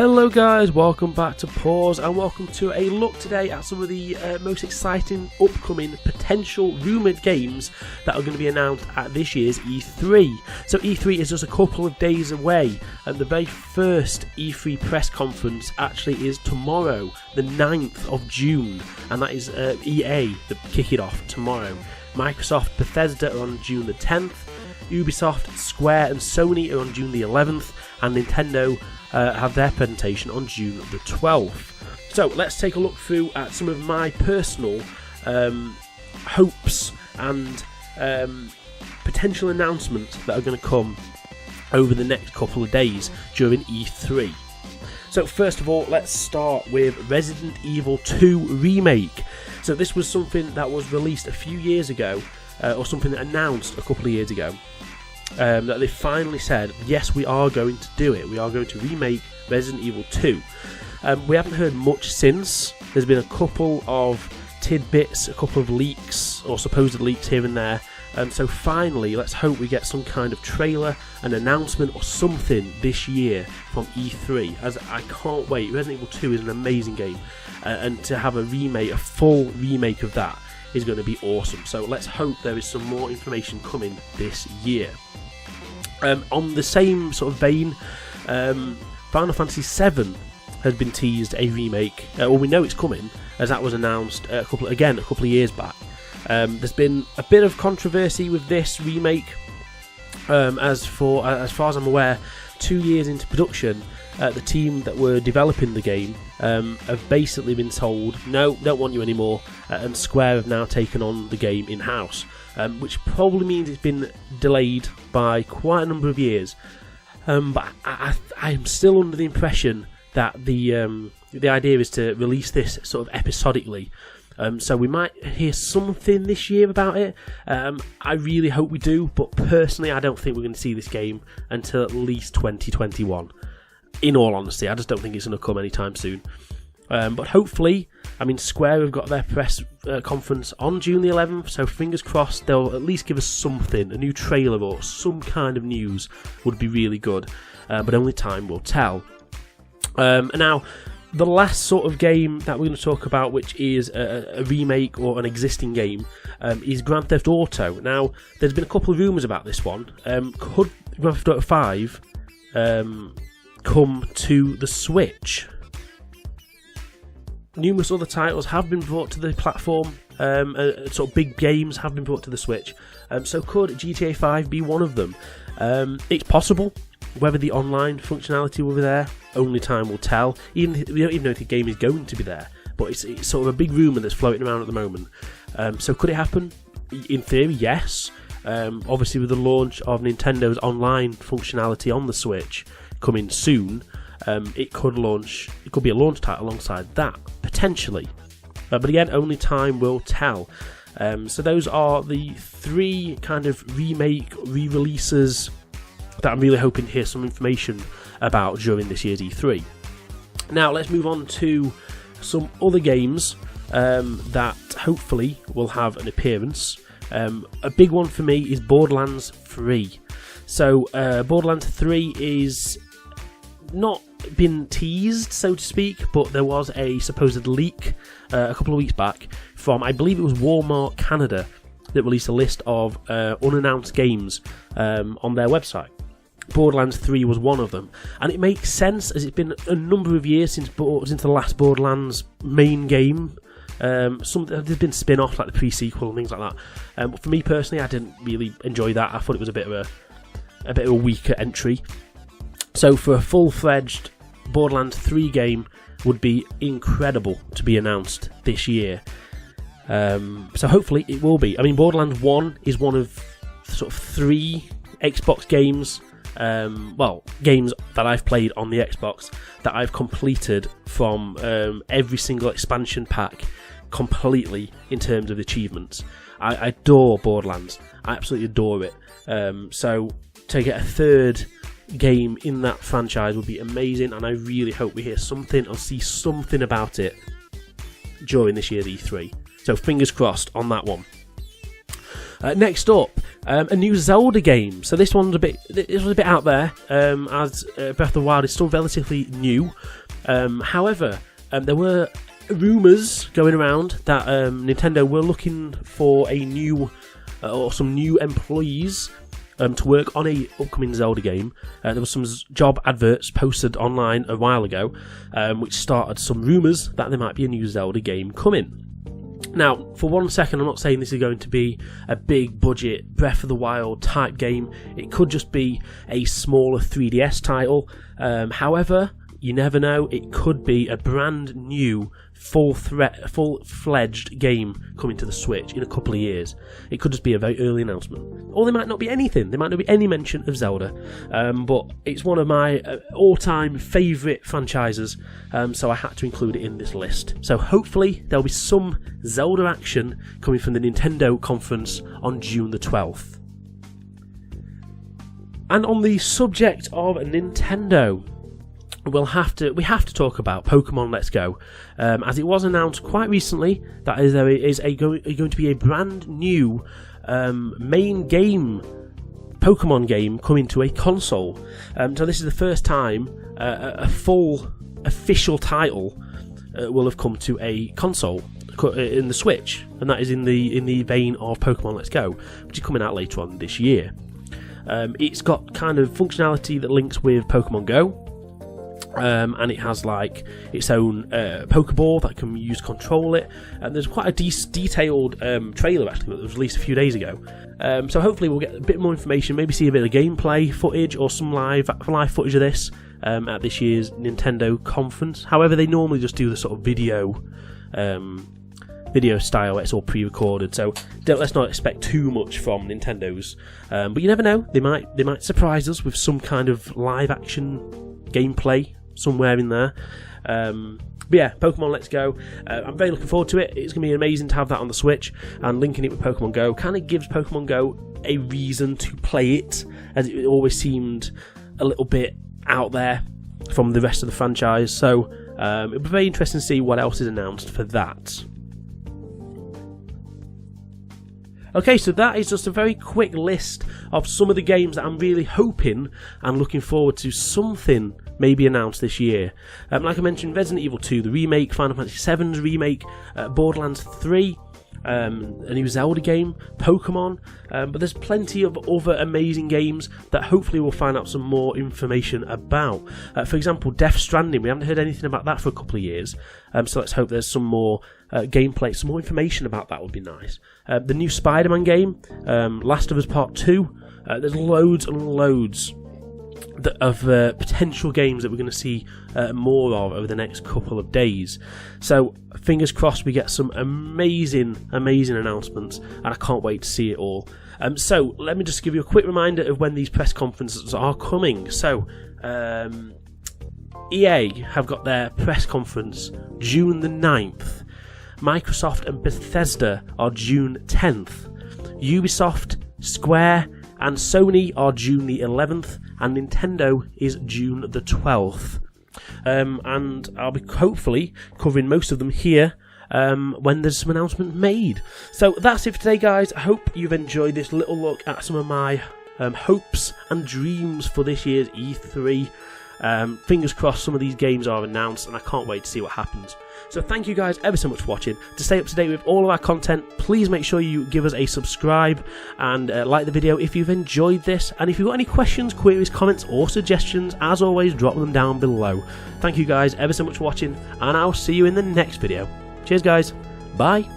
Hello guys, welcome back to Pause and welcome to a look today at some of the most exciting upcoming potential rumoured games that are going to be announced at this year's E3. So E3 is just a couple of days away and the very first E3 press conference actually is tomorrow, the 9th of June, and that is EA that kick it off tomorrow. Microsoft, Bethesda are on June the 10th, Ubisoft, Square and Sony are on June the 11th, and Nintendo have their presentation on June the 12th. So let's take a look through at some of my personal hopes and potential announcements that are going to come over the next couple of days during E3. So first of all, let's start with Resident Evil 2 Remake. So this was something that was released a few years ago, or something announced a couple of years ago. That they finally said, yes, we are going to do it. We are going to remake Resident Evil 2. We haven't heard much since. There's been a couple of tidbits, a couple of leaks, or supposed leaks here and there. So finally, let's hope we get some kind of trailer, an announcement, or something this year from E3. As I can't wait. Resident Evil 2 is an amazing game. And to have a remake, a full remake of that, is going to be awesome. So let's hope there is some more information coming this year. On the same sort of vein, Final Fantasy VII has been teased a remake. Well, we know it's coming, as that was announced a couple of years back. There's been a bit of controversy with this remake. As far as I'm aware, 2 years into production, the team that were developing the game have basically been told, no, don't want you anymore, and Square have now taken on the game in-house, which probably means it's been delayed by quite a number of years. But I am still under the impression that the idea is to release this sort of episodically. So we might hear something this year about it. I really hope we do, but personally I don't think we're going to see this game until at least 2021. In all honesty, I just don't think it's going to come anytime soon. But hopefully, I mean, Square have got their press conference on June the 11th, so fingers crossed they'll at least give us something, a new trailer or some kind of news would be really good. But only time will tell. Now, the last sort of game that we're going to talk about, which is a remake or an existing game, is Grand Theft Auto. Now, there's been a couple of rumours about this one. Could Grand Theft Auto 5 come to the Switch? Numerous other titles have been brought to the platform, sort of big games have been brought to the Switch, so could GTA 5 be one of them? It's possible. Whether the online functionality will be there, only time will tell. We don't even know if the game is going to be there, but it's sort of a big rumour that's floating around at the moment. So could it happen? In theory, yes. Obviously with the launch of Nintendo's online functionality on the Switch coming soon, it could be a launch title alongside that, potentially. But again, only time will tell. So those are the three kind of remake, re-releases that I'm really hoping to hear some information about during this year's E3. Now let's move on to some other games that hopefully will have an appearance. A big one for me is Borderlands 3. So Borderlands 3 is not been teased, so to speak, but there was a supposed leak a couple of weeks back from, I believe it was Walmart Canada, that released a list of unannounced games on their website. Borderlands 3 was one of them, and it makes sense as it's been a number of years since the last Borderlands main game. There's been spin-offs like the pre-sequel and things like that, but for me personally I didn't really enjoy that. I thought it was a bit of a weaker entry. So for a full-fledged Borderlands 3 game would be incredible to be announced this year. So hopefully it will be. I mean, Borderlands 1 is one of sort of 3 Xbox games, games that I've played on the Xbox that I've completed from every single expansion pack completely in terms of achievements. I adore Borderlands. I absolutely adore it. So to get a third game in that franchise would be amazing, and I really hope we hear something or see something about it during this year's E3. So fingers crossed on that one. Next up, A new Zelda game. So this was a bit out there, as Breath of the Wild is still relatively new. However, there were rumours going around that Nintendo were looking for a new or some new employees to work on a upcoming Zelda game. There was some job adverts posted online a while ago, which started some rumours that there might be a new Zelda game coming. Now, for 1 second, I'm not saying this is going to be a big budget Breath of the Wild type game. It could just be a smaller 3DS title. However, you never know, it could be a brand new full-fledged game coming to the Switch in a couple of years. It could just be a very early announcement. Or there might not be anything, there might not be any mention of Zelda, but it's one of my all-time favourite franchises, so I had to include it in this list. So hopefully there'll be some Zelda action coming from the Nintendo conference on June the 12th. And on the subject of Nintendo, we have to talk about Pokemon Let's Go, as it was announced quite recently that there is going to be a brand new main game, Pokemon game, coming to a console. So this is the first time a full official title will have come to a console in the Switch, and that is in the vein of Pokemon Let's Go, which is coming out later on this year. It's got kind of functionality that links with Pokemon Go. And it has like its own Pokeball that can use to control it. And there's quite a detailed trailer actually that was released a few days ago. So hopefully we'll get a bit more information, maybe see a bit of gameplay footage or some live footage of this at this year's Nintendo conference. However, they normally just do the sort of video style where it's all pre-recorded, so let's not expect too much from Nintendo's. But you never know, they might surprise us with some kind of live action gameplay somewhere in there. But yeah, Pokemon Let's Go. I'm very looking forward to it. It's going to be amazing to have that on the Switch, and linking it with Pokemon Go kind of gives Pokemon Go a reason to play it, as it always seemed a little bit out there from the rest of the franchise. So it'll be very interesting to see what else is announced for that. Okay, so that is just a very quick list of some of the games that I'm really hoping and looking forward to something maybe announced this year. Like I mentioned, Resident Evil 2, the remake, Final Fantasy VII's remake, Borderlands 3, a new Zelda game, Pokemon, but there's plenty of other amazing games that hopefully we'll find out some more information about. For example, Death Stranding, we haven't heard anything about that for a couple of years, so let's hope there's some more gameplay, some more information about that would be nice. The new Spider-Man game, Last of Us Part 2, there's loads and loads of potential games that we're going to see more of over the next couple of days. So fingers crossed we get some amazing announcements, and I can't wait to see it all. So let me just give you a quick reminder of when these press conferences are coming. So EA have got their press conference June the 9th. Microsoft and Bethesda are June 10th. Ubisoft, Square and Sony are June the 11th, and Nintendo is June the 12th. And I'll be hopefully covering most of them here when there's some announcement made. So that's it for today, guys. I hope you've enjoyed this little look at some of my hopes and dreams for this year's E3. Fingers crossed some of these games are announced, and I can't wait to see what happens. So thank you guys ever so much for watching. To stay up to date with all of our content, please make sure you give us a subscribe and like the video if you've enjoyed this. And if you've got any questions, queries, comments or suggestions, as always, drop them down below. Thank you guys ever so much for watching, and I'll see you in the next video. Cheers guys, bye.